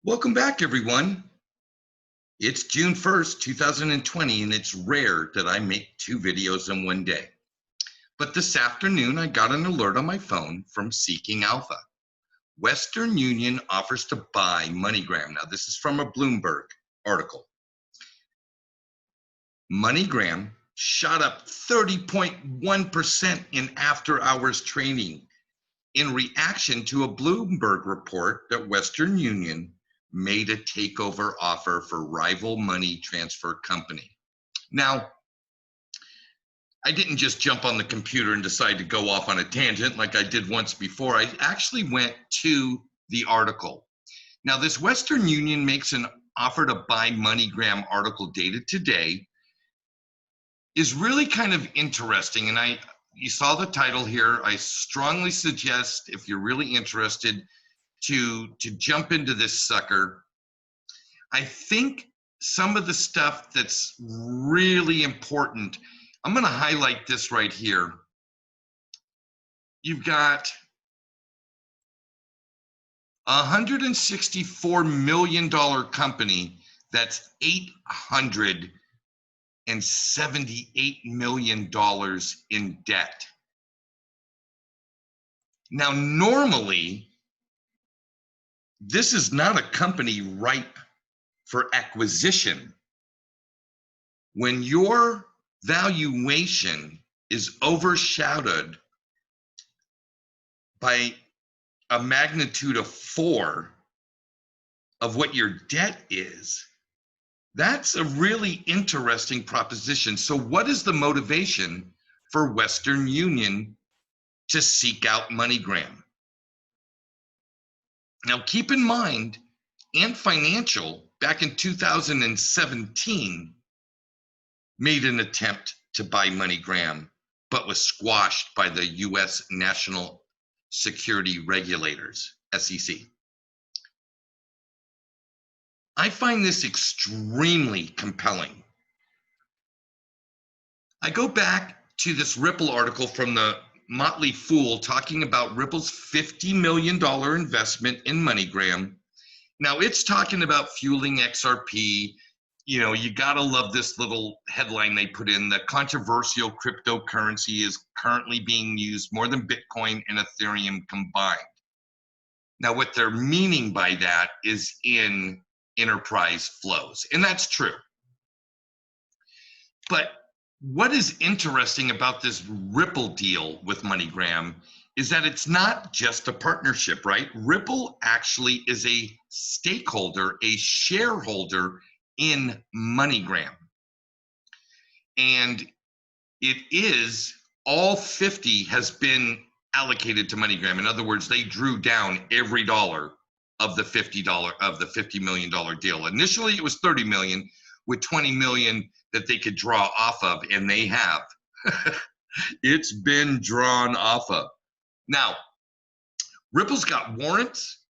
Welcome back, everyone. It's June 1st, 2020, and it's rare that I make two videos in one day. But this afternoon, I got an alert on my phone from Seeking Alpha. Western Union offers to buy MoneyGram. Now, this is from a Bloomberg article. MoneyGram shot up 30.1% in after-hours trading in reaction to a Bloomberg report that Western Union made a takeover offer for rival money transfer company. Now, I didn't just jump on the computer and decide to go off on a tangent like I did once before. I actually went to the article. Now, this Western Union makes an offer to buy MoneyGram article dated today is really kind of interesting. And you saw the title here. I strongly suggest, if you're really interested, to jump into this sucker. I think some of the stuff that's really important, I'm going to highlight this right here. You've got a $164 million company that's $878 million in debt. Now, normally, this is not a company ripe for acquisition. When your valuation is overshadowed by a magnitude of 4 of what your debt is, that's a really interesting proposition. So what is the motivation for Western Union to seek out MoneyGram? Now, keep in mind, Ant Financial, back in 2017, made an attempt to buy MoneyGram, but was squashed by the U.S. National Security Regulators, SEC. I find this extremely compelling. I go back to this Ripple article from the Motley Fool talking about Ripple's $50 million investment in MoneyGram. Now, it's talking about fueling XRP. You know, you gotta love this little headline they put in. The controversial cryptocurrency is currently being used more than Bitcoin and Ethereum combined. Now, what they're meaning by that is in enterprise flows, and that's true. But what is interesting about this Ripple deal with MoneyGram is that it's not just a partnership, right? Ripple actually is a stakeholder, a shareholder in MoneyGram. And it is, all 50 has been allocated to MoneyGram. In other words, they drew down every dollar of the $50 million deal. Initially, it was 30 million with 20 million that they could draw off of, and they have. It's been drawn off of. Now, Ripple's got warrants,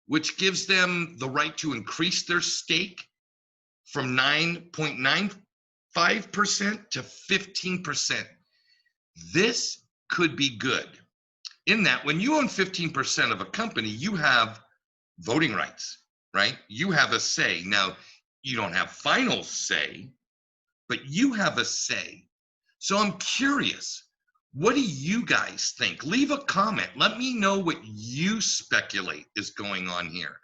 which gives them the right to increase their stake from 9.95% to 15%. This could be good in that when you own 15% of a company, you have voting rights, right? You have a say. Now, you don't have final say, but you have a say. So I'm curious, what do you guys think? Leave a comment. Let me know what you speculate is going on here.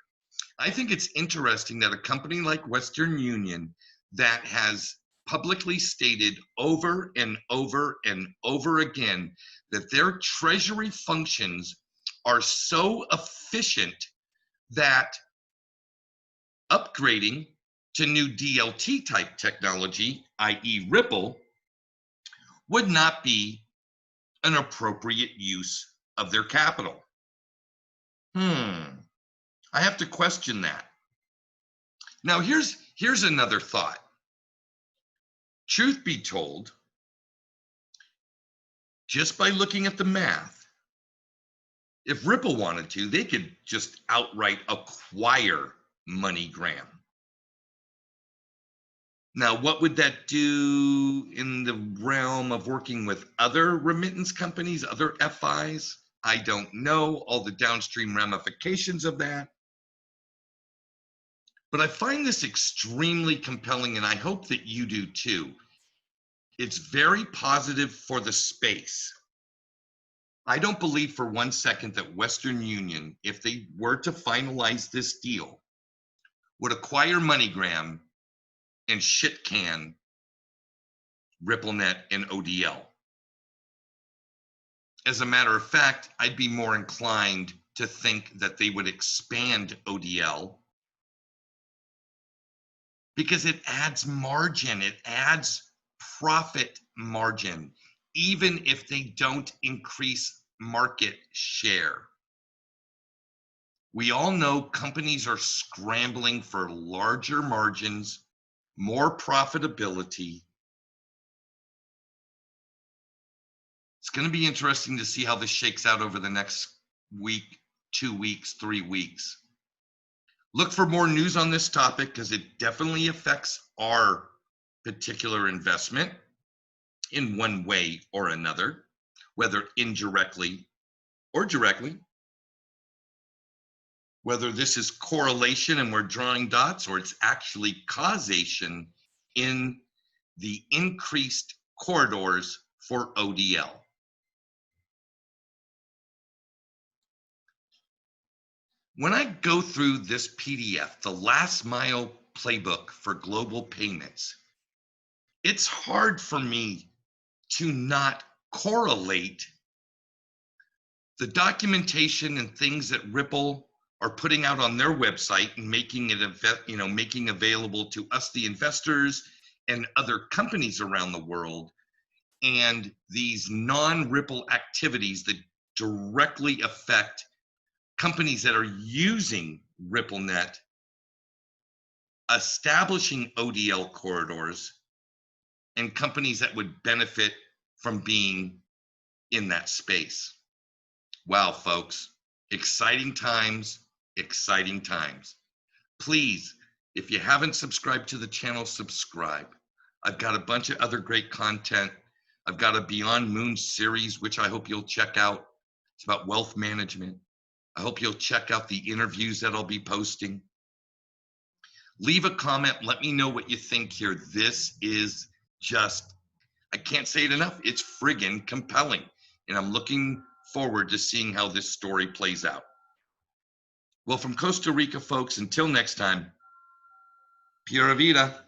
I think it's interesting that a company like Western Union that has publicly stated over and over and over again that their treasury functions are so efficient that upgrading to new DLT type technology, i.e. Ripple, would not be an appropriate use of their capital. I have to question that. Now, here's another thought. Truth be told, just by looking at the math, if Ripple wanted to, they could just outright acquire MoneyGram. Now, what would that do in the realm of working with other remittance companies, other FIs? I don't know all the downstream ramifications of that. But I find this extremely compelling, and I hope that you do too. It's very positive for the space. I don't believe for one second that Western Union, if they were to finalize this deal, would acquire MoneyGram and shit can RippleNet and ODL. As a matter of fact, I'd be more inclined to think that they would expand ODL because it adds margin, it adds profit margin, even if they don't increase market share. We all know companies are scrambling for larger margins, more profitability. It's going to be interesting to see how this shakes out over the next week, 2 weeks, 3 weeks. Look for more news on this topic because it definitely affects our particular investment in one way or another, whether indirectly or directly. Whether this is correlation and we're drawing dots, or it's actually causation in the increased corridors for ODL. When I go through this PDF, the last mile playbook for global payments, it's hard for me to not correlate the documentation and things that Ripple are putting out on their website and making it, making available to us, the investors, and other companies around the world, and these non-Ripple activities that directly affect companies that are using RippleNet, establishing ODL corridors, and companies that would benefit from being in that space. Wow, folks, exciting times, exciting times. Please, if you haven't subscribed to the channel, subscribe. I've got a bunch of other great content. I've got a Beyond Moon series, which I hope you'll check out. It's about wealth management. I hope you'll check out the interviews that I'll be posting. Leave a comment. Let me know what you think here. This is just, I can't say it enough. It's friggin' compelling. And I'm looking forward to seeing how this story plays out. Well, from Costa Rica, folks, until next time, Pura Vida.